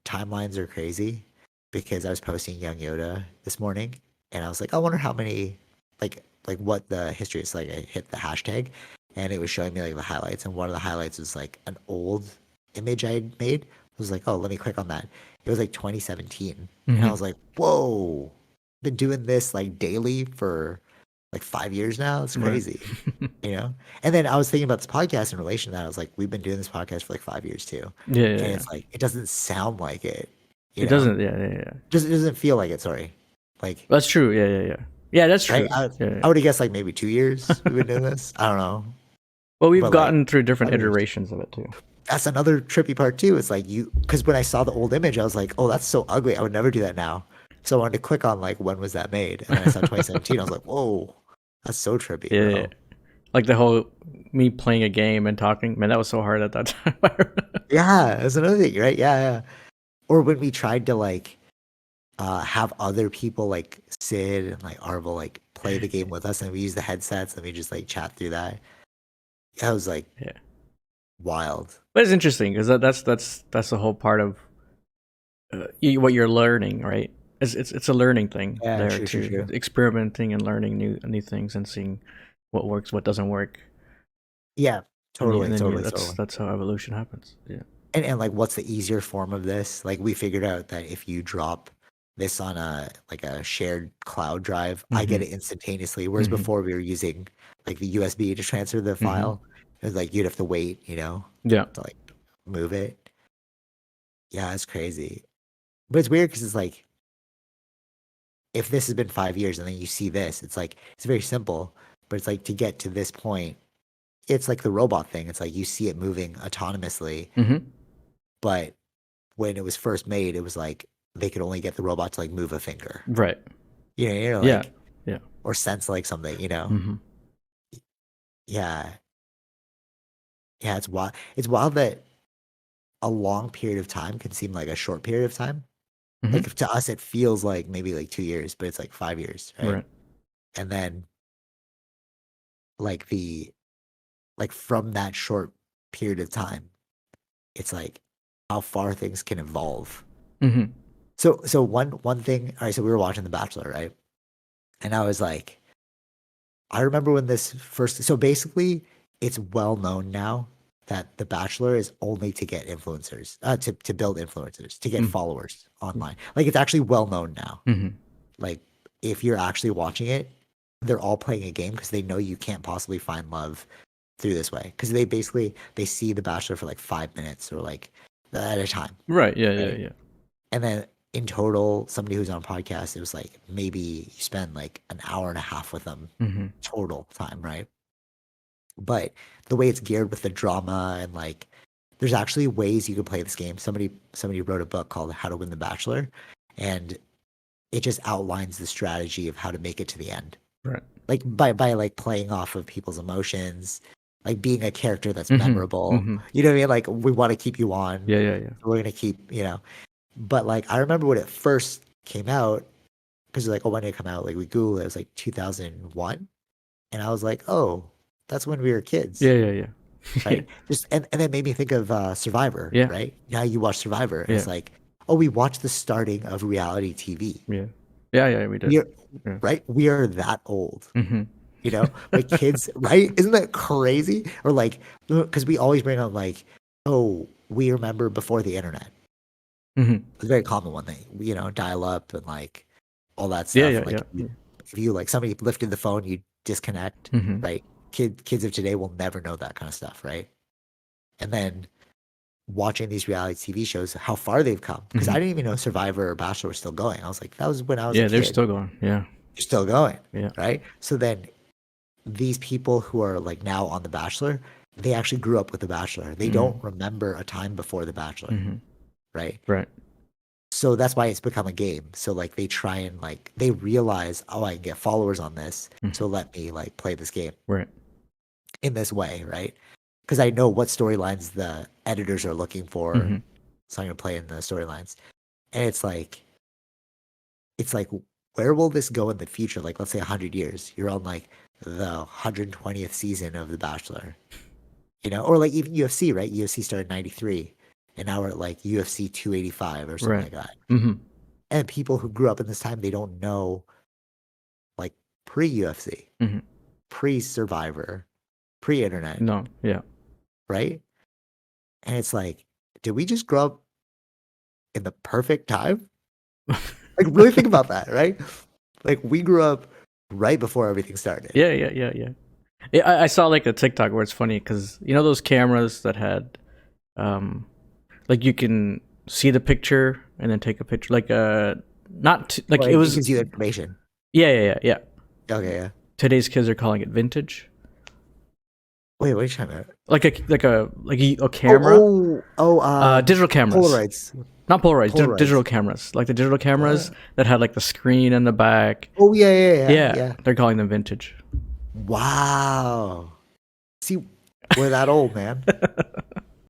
timelines are crazy because I was posting Young Yoda this morning, and I was like, I wonder how many, like what the history is. Like, I hit the hashtag, and it was showing me like the highlights, and one of the highlights was like an old image I had made. I was like, oh, let me click on that. It was like 2017, and I Mm-hmm. was like, whoa, been doing this like daily for like 5 years now. It's Right. crazy, you know? And then I was thinking about this podcast in relation to that. I was like, we've been doing this podcast for like 5 years too. Yeah, yeah, And yeah. it's like, it doesn't sound like it, you It know? doesn't. Yeah, yeah, yeah. Just it doesn't feel like it, sorry. Like, That's true. Yeah, yeah, yeah. Yeah, that's right? true. I, Yeah, I would have guessed like maybe 2 years we've been doing this. I don't know. well, we've But like gotten through different 5 years. iterations of it too. That's another trippy part too. It's like because when I saw the old image, I was like, oh, that's so ugly. I would never do that now. So I wanted to click on like, when was that made? And then I saw 2017. I was like, whoa, that's so trippy, Yeah, yeah. bro. Like the whole me playing a game and talking. Man, that was so hard at that time. Yeah, that's another thing, right? Yeah, yeah. Or when we tried to like have other people like Sid and like Arvel like play the game with us, and we use the headsets and we just like chat through that. That was like Yeah, wild. but it's interesting because that's the whole part of what you're learning, right? It's a learning thing Yeah, there true, true, too. true. Experimenting and learning new things and seeing what works, what doesn't work, Yeah, and totally, then you totally, that's totally. that's how evolution happens. Yeah. And like, what's the easier form of this? Like, we figured out that if you drop this on a like a shared cloud drive, I get Mm-hmm. it instantaneously. Whereas Mm-hmm. before we were using like the USB to transfer the Mm-hmm. file. It was like you'd have to wait, Yeah. to like move it. Yeah, it's crazy. But it's weird because it's like, if this has been 5 years and then you see this, it's like it's very simple, but it's like to get to this point, it's like the robot thing. It's like you see it moving autonomously, Mm-hmm. but when it was first made, it was like they could only get the robot to like move a finger. Right. Yeah. Like, Yeah. or sense like something. Mm-hmm. Yeah. Yeah, it's wild. It's wild that a long period of time can seem like a short period of time. Like, Mm-hmm. to us it feels like maybe like 2 years, but it's like 5 years, right? Right. And then like from that short period of time, it's like how far things can evolve. Mm-hmm. So one thing, all right, so we were watching The Bachelor, right? And I was like, I remember when this first, so basically it's well known now that The Bachelor is only to get influencers, to build influencers, to get followers online. Like, it's actually well known now. Mm-hmm. Like, if you're actually watching it, they're all playing a game because they know you can't possibly find love through this way. Because they see The Bachelor for like 5 minutes or like at a time, Right. Yeah. Yeah. right? Yeah. And then in total, somebody who's on a podcast, it was like maybe you spend like an hour and a half with them Mm-hmm. total time, right? But the way it's geared with the drama and like, there's actually ways you can play this game. Somebody wrote a book called How to Win the Bachelor, and it just outlines the strategy of how to make it to the end. Right. Like, by like playing off of people's emotions, like being a character that's Mm-hmm. memorable. Mm-hmm. You know what I mean? Like, we want to keep you on. Yeah. Yeah. Yeah. We're gonna keep. But like, I remember when it first came out, because like, oh, when did it come out? Like, we Googled it, it was like 2001, and I was like, oh, that's when we were kids, Yeah. Yeah. Yeah. Yeah. right? Just and then made me think of Survivor, Yeah. right? Now you watch Survivor, and it's Yeah. like, oh, we watched the starting of reality TV. Yeah. Yeah. Yeah. We did. We are Yeah. right. We are that old. Mm-hmm. Like, kids, right? Isn't that crazy? Or like, because we always bring up like, oh, we remember before the internet. Mm-hmm. It's a very common one thing, dial up and like all that Yeah. stuff. Yeah. And like, Yeah. if you like somebody lifted the phone, you disconnect, Mm-hmm. right? Kids of today will never know that kind of stuff, right? And then watching these reality TV shows, how far they've come. Because I didn't even know Survivor or Bachelor was still going. I was like, that was when I was a Yeah. They're kid. still going. Yeah. They're still going, Yeah. right? So then these people who are like now on The Bachelor, they actually grew up with The Bachelor. They don't remember a time before The Bachelor, Mm-hmm. right? Right. So that's why it's become a game. So like, they try and like, they realize, oh, I can get followers on this, so let me like play this game Right. in this way, right? Because I know what storylines the editors are looking for, Mm-hmm. so I'm gonna play in the storylines. And it's like, where will this go in the future? Like, let's say 100 years, you're on like the 120th season of The Bachelor, or like even UFC, right? UFC started in 93, and now we're at like UFC 285 or something Right. like that. Mm-hmm. And people who grew up in this time, they don't know like pre-UFC, Mm-hmm. pre-Survivor, pre-internet, No. Yeah. right? And it's like, did we just grow up in the perfect time? Like, really think about that, right? Like, we grew up right before everything started. Yeah. Yeah. Yeah. Yeah. I saw like a TikTok where it's funny because you know those cameras that had, like you can see the picture and then take a picture, like not like Well, it it was. gives you the information. Yeah. Yeah. Yeah. Yeah. Okay, yeah. Today's kids are calling it vintage. Wait, what are you trying to? Like a camera. Digital cameras, Polaroids. not Polaroids. Digital Polaroids. cameras, like the digital cameras What? that had like the screen in the back. Oh yeah, yeah, yeah, Yeah, yeah. they're calling them vintage. Wow. See, we're that old, man.